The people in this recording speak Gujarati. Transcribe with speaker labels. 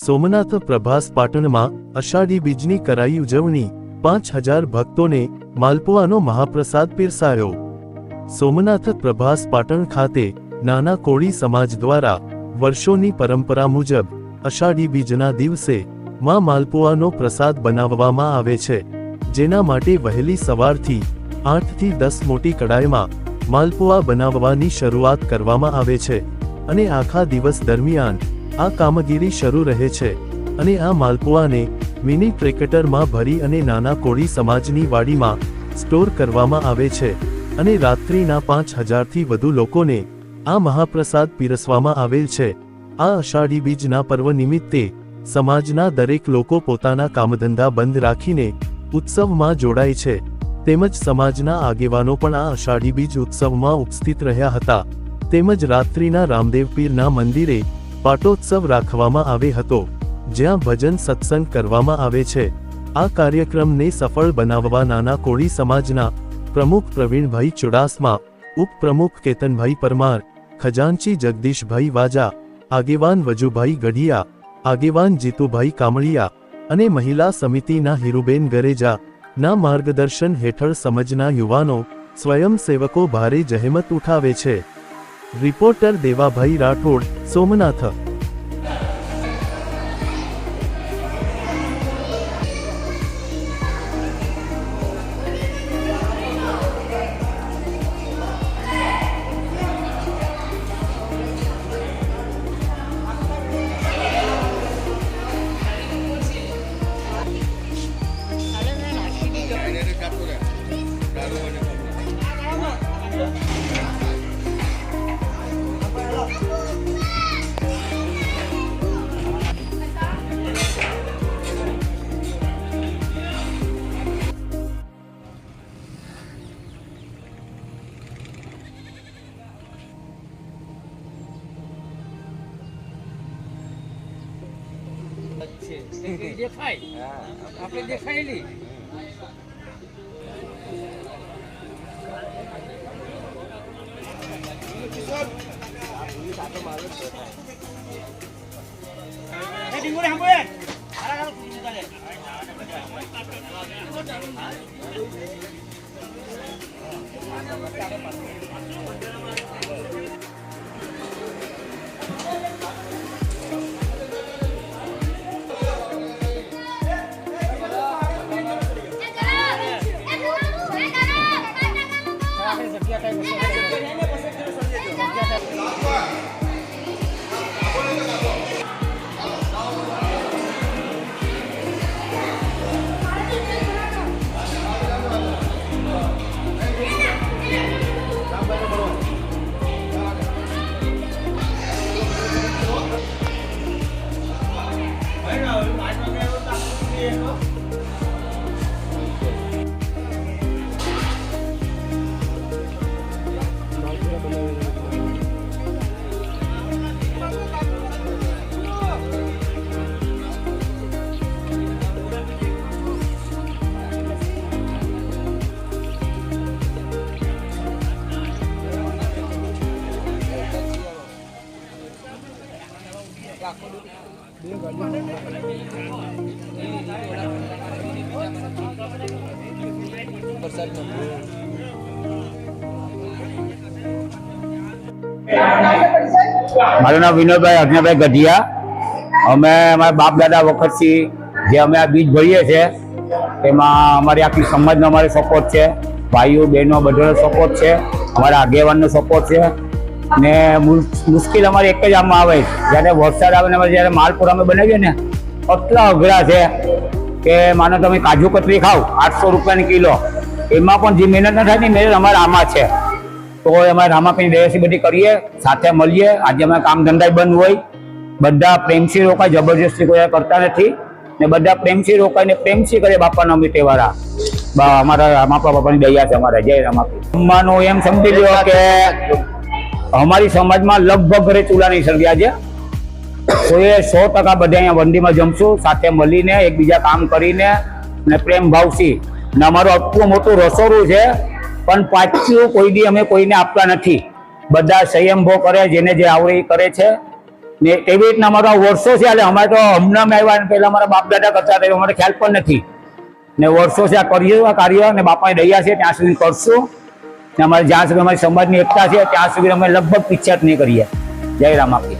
Speaker 1: સોમનાથ પ્રભાસ પાટણમાં અષાઢી બીજની કરાઈ ઉજવણી। 5000 ભક્તોને માલપુઆનો મહાપ્રસાદ પીરસાયો। સોમનાથ પ્રભાસ પાટણ ખાતે નાના કોળી સમાજ દ્વારા વર્ષોની પરંપરા મુજબ અષાઢી બીજના દિવસે માં માલપુઆનો પ્રસાદ બનાવવામાં આવે છે, જેના માટે વહેલી સવારથી 8 થી 10 મોટી કડાઈમાં માલપુઆ બનાવવાની શરૂઆત કરવામાં આવે છે અને આખા દિવસ દરમિયાન આ કામગીરી શરૂ રહે છે અને આ માલપુઆને મિની ટ્રેક્ટરમાં ભરી અને નાના કોળી સમાજની વાડીમાં સ્ટોર કરવામાં આવે છે અને રાત્રિના 5000 થી વધુ લોકોને આ મહાપ્રસાદ પીરસવામાં આવેલ છે। આ અષાઢી બીજના પર્વ નિમિત્તે સમાજના દરેક લોકો પોતાના કામધંધા બંધ રાખીને ઉત્સવમાં જોડાય છે, તેમજ સમાજના આગેવાનો પણ આ અષાઢી બીજ ઉત્સવમાં ઉપસ્થિત રહ્યા હતા, તેમજ રાત્રિના રામદેવ પીરના મંદિરે પાટોત્સવ રાખવામાં આવે હતો, જ્યાં ભજન સત્સંગ કરવામાં આવે છે। આ કાર્યક્રમને સફળ બનાવવા નાના કોળી સમાજના પ્રમુખ પ્રવીણભાઈ ચુડાસમા, ઉપપ્રમુખ કેતનભાઈ પરમાર, ખજાનચી જગદીશભાઈ વાજા, આગેવાન વજુભાઈ ગઢિયા, આગેવાન જીતુભાઈ કામળિયા અને મહિલા સમિતિના હિરુબેન ગરેજા ના માર્ગદર્શન હેઠળ સમાજના યુવાનો સ્વયંસેવકો ભારે જહેમત ઉઠાવે છે। રિપોર્ટર દેવાભાઈ રાઠોડ, સોમનાથ।
Speaker 2: આપણે દેખાયેલી
Speaker 3: મારું નામ વિનોદભાઈ અજ્ઞાભાઈ ગઢિયા। અમે અમારા બાપ દાદા વખતથી જે અમે આ બીજ ભરીએ છીએ તેમાં અમારી આખી સમાજનો અમારે સપોર્ટ છે, ભાઈઓ બહેનો બધાનો સપોર્ટ છે, અમારા આગેવાનનો સપોર્ટ છે ને મુશ્કેલ અમારે એક જ આમાં આવે જ્યારે વરસાદ આવે ને જ્યારે માલપુર અમે બનાવીએ ને એટલા અઘરા છે કે માનો તમે કાજુ કતરી ખાવ 800 રૂપિયાની કિલો, એમાં પણ જે મહેનત ન થાય ને મહેનત અમારે આમાં છે। તો અમારે રામાપીની દયાથી બધી કરીએ, સાથે મળીએ। આજે અમે કામ ધંધા બંધ હોય, બધા પ્રેમથી રોકાય, જબરજસ્તી કોઈ કરતા નથી ને બધા પ્રેમથી રોકાય ને પ્રેમથી કરે બાપાના અમૃત વાળા અમારા રામાપા બાપાની દયા છે અમારા। જય રામાપી। જમવાનું એમ સમજી લો કે અમારી સમાજમાં લગભગ ઘરે ચૂલા નહીં સળગ્યા છે, તો એ 100% બધા અહીંયા વંડીમાં જમશું, સાથે મળીને એકબીજા કામ કરીને ને પ્રેમ ભાવથી ને અમારું આટલું મોટું રસોડું છે પણ પાછું કોઈ દી અમે કોઈને આપતા નથી, બધા સંયમભો કરે, જેને જે આવડે એ કરે છે ને એવી રીતના અમારો વર્ષો છે, એટલે અમારે તો હમણાં આવ્યા ને પહેલા અમારા બાપ દાદા કરતા હતા, અમારે ખ્યાલ પણ નથી ને વર્ષો છે આ કરીએ આ કાર્ય, અને બાપાની દયા છે ત્યાં સુધી કરશું ને અમારે જ્યાં સુધી અમારી સમાજની એકતા છે ત્યાં સુધી અમે લગભગ પીછાત નહીં કરીએ. જય રામ આપી.